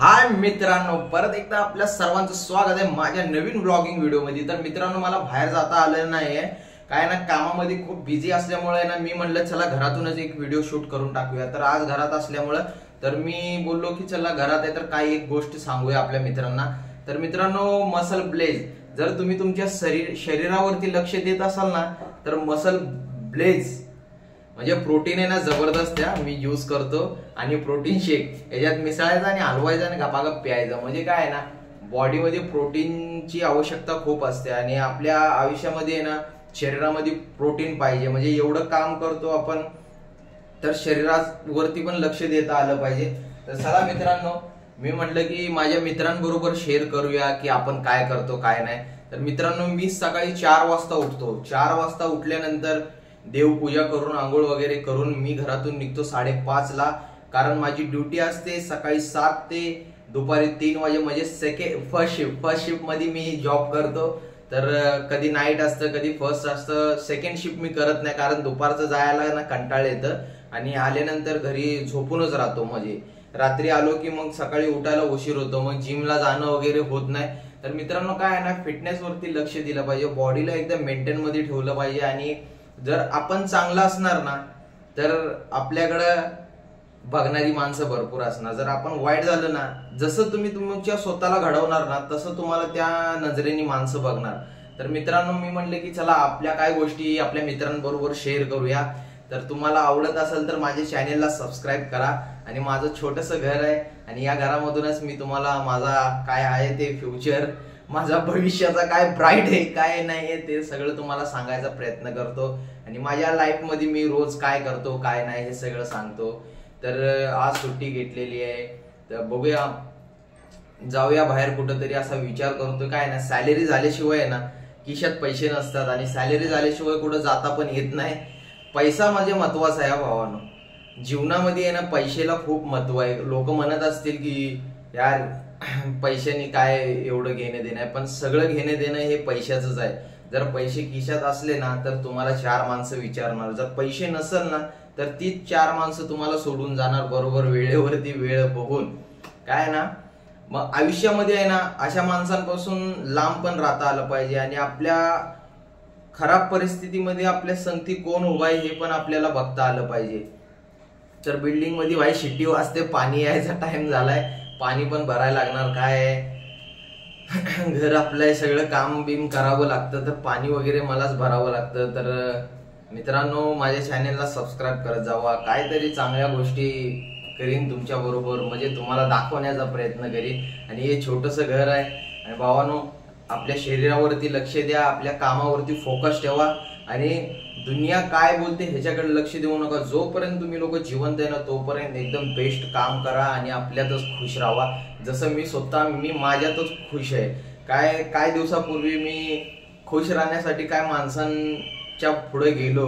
हाय मित्रांनो, परत एकदा आपल्या सर्वांचं स्वागत आहे माझ्या नवीन ब्लॉगिंग व्हिडिओमध्ये। तर मित्रांनो, मला बाहेर जाता आलं नाहीये, काय ना कामामध्ये खूप बिझी असल्यामुळे ना मी म्हणलं चला घरातूनच एक व्हिडिओ शूट करून टाकूया। तर आज घरात असल्यामुळे तर मी बोललो की चला घरात आहे तर काही एक गोष्ट सांगूया आपल्या मित्रांना। तर मित्रांनो, मसल ब्लेज जर तुम्ही तुमच्या शरीरावरती लक्ष देत असाल ना तर मसल ब्लेज म्हणजे प्रोटीन आहे ना जबरदस्त आहे, मी यूज करतो। आणि प्रोटीन शेक याच्यात मिसळायचा आणि हलवायचा आणि गपागप प्यायचा। म्हणजे काय आहे ना, बॉडीमध्ये प्रोटीनची आवश्यकता खूप असते आणि आपल्या आयुष्यामध्ये आहे ना शरीरामध्ये प्रोटीन पाहिजे। म्हणजे एवढं काम करतो आपण तर शरीरावरती पण लक्ष देता आलं पाहिजे। तर चला मित्रांनो, मी म्हटलं की माझ्या मित्रांबरोबर शेअर करूया की आपण काय करतो काय नाही। तर मित्रांनो, मी सकाळी 4 वाजता उठतो। 4 वाजता उठल्यानंतर देवपूजा करून आंघोळ वगैरे करून मी घरातून निघतो 5:30 ला, कारण माझी ड्युटी असते सकाळी 7 ते दुपारी 3 वाजे। म्हणजे फर्स्ट शिफ्ट मध्ये मी जॉब करतो। तर कधी नाईट असतं कधी फर्स्ट असतं। सेकंड शिफ्ट मी करत नाही, कारण दुपारचं जायला ना कंटाळ येतं आणि आल्यानंतर घरी झोपूनच राहतो। म्हणजे रात्री आलो की मग सकाळी उठायला उशीर होतो, मग जिमला जाणं वगैरे होत नाही। तर मित्रांनो, काय आहे ना, फिटनेस वरती लक्ष दिलं पाहिजे, बॉडीला एकदम मेंटेन मध्ये ठेवलं पाहिजे। आणि जर आपण चांगला असणार ना तर आपल्याकडं बघणारी माणसं भरपूर असणार। जर आपण वाईट झालं ना, जसं तुम्ही तुमच्या स्वतःला घडवणार ना तसं तुम्हाला त्या नजरेने माणसं बघणार। तर मित्रांनो, मी म्हणले की चला आपल्या काय गोष्टी आपल्या मित्रांबरोबर शेअर करूया। तर तुम्हाला आवडत असेल तर माझ्या चॅनेलला सबस्क्राईब करा। आणि माझं छोटंसं घर आहे आणि या घरामधूनच मी तुम्हाला माझा काय आहे ते फ्युचर, माझा भविष्याचा काय ब्राईट आहे काय नाही ते सगळं तुम्हाला सांगायचा प्रयत्न करतो। आणि माझ्या लाईफ मध्ये मी रोज काय करतो काय नाही हे सगळं सांगतो। तर आज सुट्टी घेतलेली आहे, तर बघूया जाऊया बाहेर कुठंतरी असा विचार करतो। काय ना, सॅलरी झाल्याशिवाय ना खिशात पैसे नसतात आणि सॅलरी झाल्याशिवाय कुठं जाता पण येत नाही। पैसा म्हणजे महत्वाचा आहे भावानो, जीवनामध्ये आहे ना पैशाला खूप महत्व आहे। लोक म्हणत असतील की यार पैशाने काय एवढं घेणं देणं आहे, पण सगळं घेणं देणं हे पैशाचंच आहे। जर पैसे खिशात असले ना तर तुम्हाला 4 माणसं विचारणार, जर पैसे नसेल ना तर तीच 4 माणसं तुम्हाला सोडून जाणार, बरोबर वेळेवरती वेळ बघून। काय ना, मग आयुष्यामध्ये आहे ना अशा माणसांपासून लांब पण राहता आलं पाहिजे। आणि आपल्या खराब परिस्थितीमध्ये आपल्या संगती कोण उभा आहे हे पण आपल्याला बघता आलं पाहिजे। तर बिल्डिंग मध्ये भाई शिट्टी वाजते, पाणी यायचा टाइम झालाय, पाणी पण भरायला लागणार। काय घर आपलं सगळं काम बिम करावं लागतं, तर पाणी वगैरे मलाच भरावं लागतं। तर मित्रांनो, माझ्या चॅनेलला सबस्क्राईब करत जावा, काहीतरी चांगल्या गोष्टी करीन तुमच्या बरोबर, म्हणजे तुम्हाला दाखवण्याचा प्रयत्न करीन। आणि हे छोटंसं घर आहे। आणि भावानो, आपल्या शरीरावरती लक्ष द्या, आपल्या कामावरती फोकस ठेवा आणि दुनिया काय बोलते ह्याच्याकडे लक्ष देऊ नका। जोपर्यंत तुम्ही लोक जिवंत आहे ना तोपर्यंत एकदम बेस्ट काम करा आणि आपल्यातच खुश राहा। जसं मी स्वतः माझ्यातच खुश आहे। काय दिवसापूर्वी मी खुश राहण्यासाठी काय माणसांच्या पुढे गेलो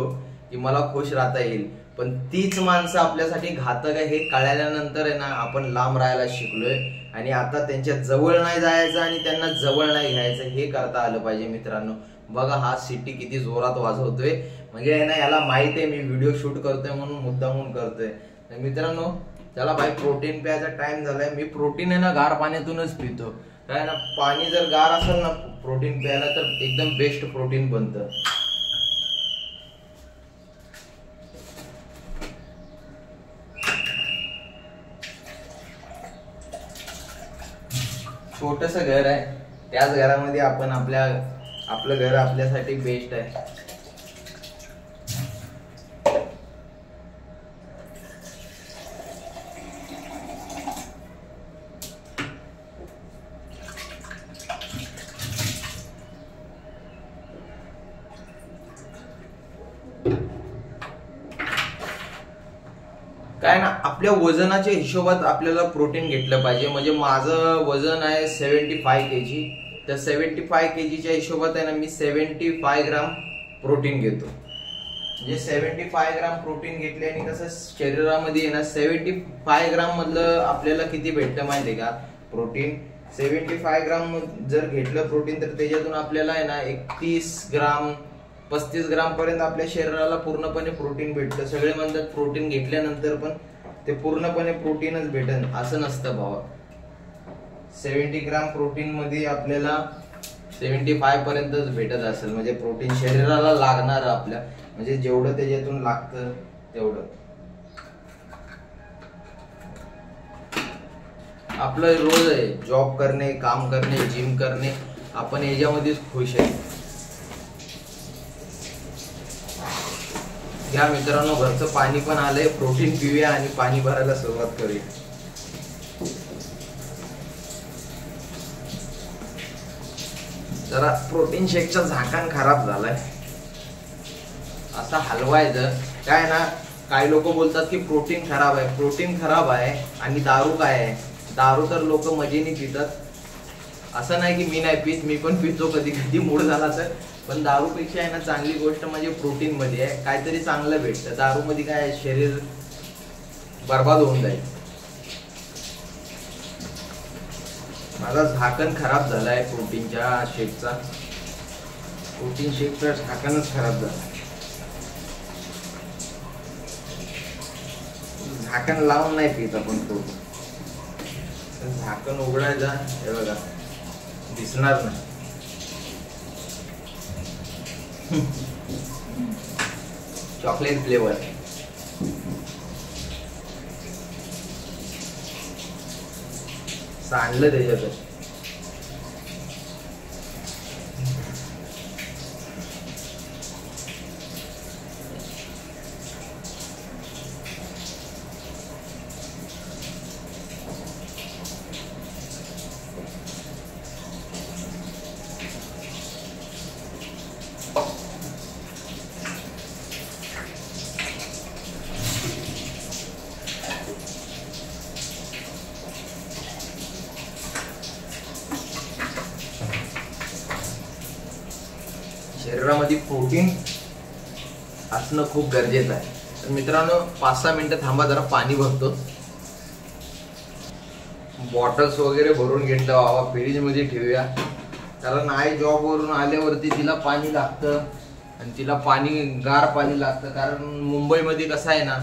की मला खुश राहता येईल, पण तीच माणसं आपल्यासाठी घातक आहे हे कळल्यानंतर आहे ना आपण लांब राहायला शिकलोय। आणि आता त्यांच्या जवळ नाही जायचं आणि त्यांना जवळ नाही घ्यायचं, हे करता आलं पाहिजे। मित्रांनो बघा, हा सिटी किती जोरात वाजवतोय, म्हणजे आहे ना याला माहित आहे मी व्हिडिओ शूट करतोय म्हणून मुद्दामून करतोय। तर मित्रांनो, त्याला भाई प्रोटीन प्यायचा टाइम झालाय। मी प्रोटीन आहे ना गार पाण्यातूनच पितो। काय ना, पाणी जर गार असेल ना प्रोटीन प्यायला तर एकदम बेस्ट प्रोटीन बनतं। छोटस घर आहे, त्याच घरामध्ये आपण आपलं घर आपल्यासाठी बेस्ट आहे। काय ना, आपल्या वजनाच्या हिशोबात आपल्याला प्रोटीन घेतलं पाहिजे। म्हणजे माझं वजन आहे 75 kg, तर 75 kgच्या हिशोबात आहे ना मी 75 ग्राम प्रोटीन घेतो। म्हणजे 75 ग्राम प्रोटीन घेतल्याने कसं शरीरामध्ये आहे ना 75 ग्राम मधलं आपल्याला किती भेटतं माहितीये का प्रोटीन। 75 ग्राम जर घेतलं प्रोटीन तर त्याच्यातून आपल्याला आहे ना 31 ग्राम 35 ग्राम पर्यंत आपल्या शरीराला पूर्णपणे प्रोटीन भेटतं। सगळे म्हणतात प्रोटीन घेतल्यानंतर पण ते पूर्णपणे प्रोटीनच भेटन असं नसतं भावा। 70 ग्राम प्रोटीन मध्ये आपल्याला 75 पर्यंतच भेटत असेल, म्हणजे प्रोटीन शरीराला लागणार आपल्या, म्हणजे जेवढं त्याच्यातून लागतं तेवढं. आपलं रोज आहे जॉब करणे, काम करणे, जिम करणे, आपण याच्यामध्येच खुश आहे. घ्या मित्रांनो, घरचं पाणी पण आलंय, प्रोटीन पिऊया आणि पाणी भरायला सुरुवात करूया. जरा प्रोटीन शेकचा झाकण खराब झालाय, असा हलवायचं. काय ना, काही लोक बोलतात की प्रोटीन खराब आहे. प्रोटीन खराब आहे आणि दारू काय आहे? दारू तर लोक मजेने पितात. असं नाही की मी नाही पित, मी पण पितो कधी कधी मूड झाला तर. पण दारूपेक्षा आहे ना चांगली गोष्ट म्हणजे प्रोटीन मध्ये आहे, काहीतरी चांगलं भेटतं. दारू मध्ये काय शरीर बर्बाद होऊन जाईल. माझा झाकण खराब झालाय प्रोटीनच्या शेकचा. प्रोटीन शेकचं झाकणच खराब झालं. झाकण लावून नाही पित आपण प्रोटीन. झाकण उघडायचा, हे बघा दिसणार नाही. Chocolate flavour. सांडलं त्याच्यात. शरीरामध्ये प्रोटीन असणं खूप गरजेचं आहे. तर मित्रांनो 5-6 मिनिटं थांबा, जरा पाणी भरतो. बॉटल्स वगैरे भरून घेतलं बाबा, फ्रीज मध्ये ठेवूया. कारण आई जॉब वरून आल्यावरती तिला पाणी लागतं आणि तिला पाणी, गार पाणी लागतं. कारण मुंबईमध्ये कसं आहे ना,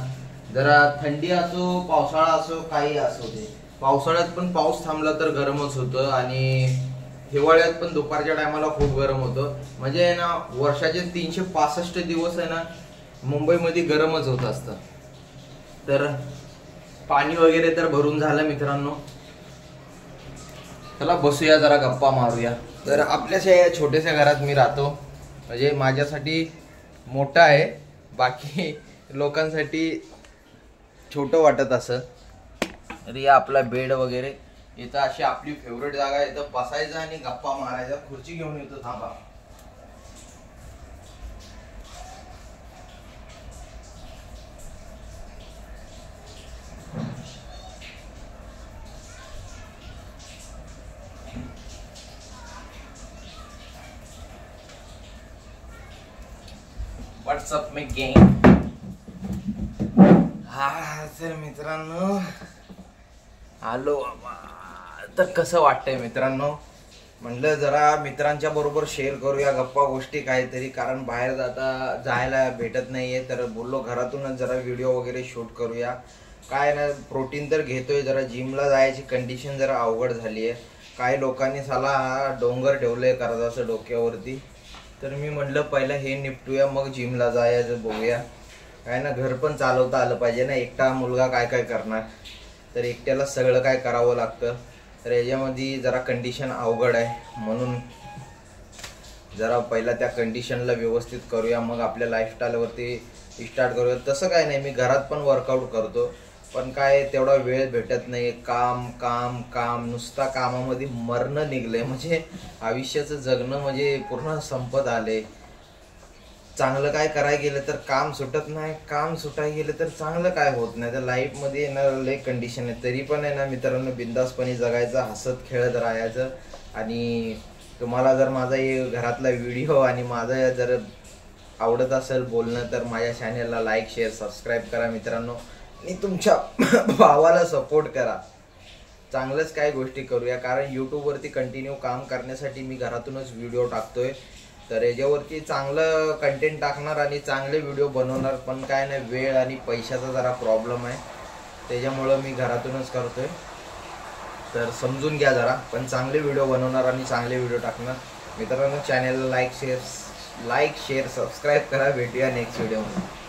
जरा थंडी असो पावसाळा असो काही असो, ते पावसाळ्यात पण पाऊस थांबला तर गरमच होतं आणि हिवाळ्यात पण दुपारच्या टायमाला खूप गरम होतं. म्हणजे आहे ना, वर्षाचे 365 दिवस आहे ना मुंबईमध्ये गरमच होत असतं. तर पाणी वगैरे तर भरून झालं मित्रांनो. चला बसूया, जरा गप्पा मारूया. तर आपल्याशा या छोट्याशा घरात मी राहतो, म्हणजे माझ्यासाठी मोठा आहे, बाकी लोकांसाठी छोटं वाटत असं. तर या आपला बेड वगैरे, इथं अशी आपली फेवरेट जागा आहे, इथं बसायचं आणि गप्पा मारायचा. खुर्ची घेऊन येतो, थांबा. व्हॉट्सअप में गँग. हा तर मित्रांनो आलो बाबा. तर कसं वाटतंय मित्रांनो, म्हणलं जरा मित्रांच्या बरोबर शेअर करूया गप्पा गोष्टी काहीतरी. कारण बाहेर जायला भेटत नाहीये, तर बोललो घरातूनच जरा व्हिडिओ वगैरे शूट करूया. काय ना, प्रोटीन तर घेतोय, जरा जिमला जायची कंडिशन जरा अवघड झाली आहे. काही लोकांनी साला डोंगर ठेवलंय कर्जाचं डोक्यावरती. तर मी म्हटलं पहिलं हे निपटूया, मग जिमला जायचं बघूया. काय ना, घर पण चालवता आलं पाहिजे ना. एकटा मुलगा काय काय करणार, तर एकट्याला सगळं काय करावं लागतं. तर याच्यामध्ये जरा कंडिशन अवघड आहे, म्हणून जरा पहिला त्या कंडिशनला व्यवस्थित करूया, मग आपल्या लाईफस्टाईलवरती स्टार्ट करूया. तसं काय नाही, मी घरात पण वर्कआउट करतो, पण काय तेवढा वेळ भेटत नाही. काम काम काम, नुसता कामामध्ये मरणं निघलंय. म्हणजे आयुष्याचं जगणं म्हणजे पूर्ण संपत आले. चांगलं काय करायला गेलं तर काम सुटत नाही, काम सुटायला गेलं तर चांगलं काय होत नाही. तर लाईफमध्ये येणार लय कंडिशन आहे. तरी पण आहे ना मित्रांनो, बिंदासपणे जगायचं, हसत खेळत राहायचं. आणि तुम्हाला जर माझा हे घरातला व्हिडिओ आणि माझं जर आवडत असेल बोलणं, तर माझ्या चॅनलला लाईक शेअर सबस्क्राईब करा मित्रांनो. आणि तुमच्या भावाला सपोर्ट करा. चांगलंच काय गोष्टी करूया, कारण यूट्यूबवरती कंटिन्यू काम करण्यासाठी मी घरातूनच व्हिडिओ टाकतोय. तर याच्यावरती चांगलं कंटेंट टाकणार आणि चांगले व्हिडिओ बनवणार. पण काय नाही, वेळ आणि पैशाचा जरा प्रॉब्लेम आहे, त्याच्यामुळं मी घरातूनच करतोय. तर समजून घ्या जरा, पण चांगले व्हिडिओ बनवणार आणि चांगले व्हिडिओ टाकणार. मित्रांनो चॅनलला लाईक शेअर सबस्क्राईब करा. भेटूया नेक्स्ट व्हिडिओमध्ये.